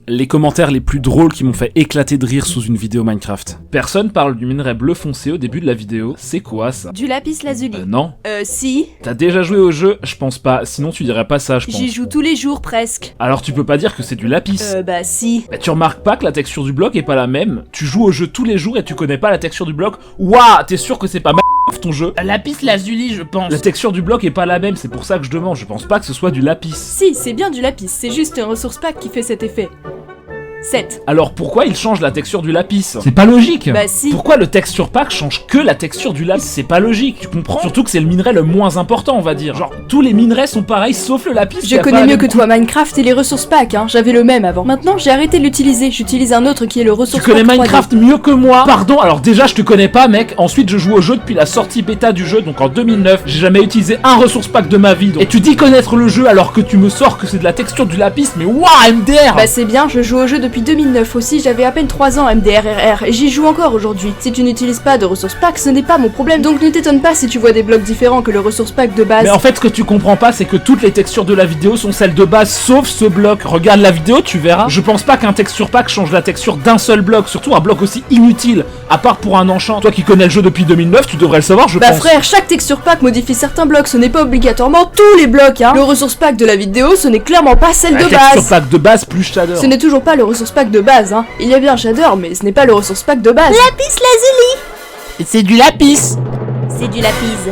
les commentaires les plus drôles qui m'ont fait éclater de rire sous une vidéo Minecraft. Personne parle du minerai bleu foncé au début de la vidéo. C'est quoi ça? Du lapis lazuli. Non. Si. T'as déjà joué au jeu? Je pense pas, sinon tu dirais pas ça, je pense. J'y joue tous les jours presque. Alors tu peux pas dire que c'est du lapis. Bah si. Mais tu remarques pas que la texture du bloc est pas la même? Tu joues au jeu tous les jours et tu connais pas la texture du bloc? Ouah, t'es sûr que c'est pas ton jeu? Lapis lazuli, je pense. La texture du bloc est pas la même, c'est pour ça que je demande, je pense pas que ce soit du lapis. Si, c'est bien du lapis, c'est juste un ressource pack qui fait cet effet. 7. Alors pourquoi il change la texture du lapis? C'est pas logique. Bah si. Pourquoi le texture pack change que la texture du lapis? C'est pas logique, tu comprends? Surtout que c'est le minerai le moins important, on va dire. Genre, tous les minerais sont pareils sauf le lapis. Je connais mieux que toi Minecraft et les ressources pack, hein. J'avais le même avant. Maintenant, j'ai arrêté de l'utiliser. J'utilise un autre qui est le ressource Tu connais pack 3D. Minecraft mieux que moi? Pardon, alors déjà je te connais pas mec, ensuite je joue au jeu depuis la sortie bêta du jeu, donc en 2009, j'ai jamais utilisé un ressource pack de ma vie, donc... Et tu dis connaître le jeu alors que tu me sors que c'est de la texture du lapis, mais waouh MDR! Bah c'est bien, je joue au jeu depuis 2009 aussi, j'avais à peine 3 ans MDRRR, et j'y joue encore aujourd'hui. Si tu n'utilises pas de ressources pack, ce n'est pas mon problème, donc ne t'étonne pas si tu vois des blocs différents que le ressource pack de base. Mais en fait ce que tu comprends pas c'est que toutes les textures de la vidéo sont celles de base sauf ce bloc. Regarde la vidéo, tu verras. Je pense pas qu'un texture pack change la texture d'un seul bloc, surtout un bloc aussi inutile, à part pour un enchant. Toi qui connais le jeu depuis 2009, tu devrais le savoir je Bah pense. frère, chaque texture pack modifie certains blocs, ce n'est pas obligatoirement tous les blocs, hein. Le ressource pack de la vidéo, ce n'est clairement pas celle La de texture base. pack de base plus shader. Ce n'est toujours pas le ressource pack de base, hein. Il y a bien un shader, mais ce n'est pas le ressource pack de base. Lapis lazuli. C'est du lapis. C'est du lapis.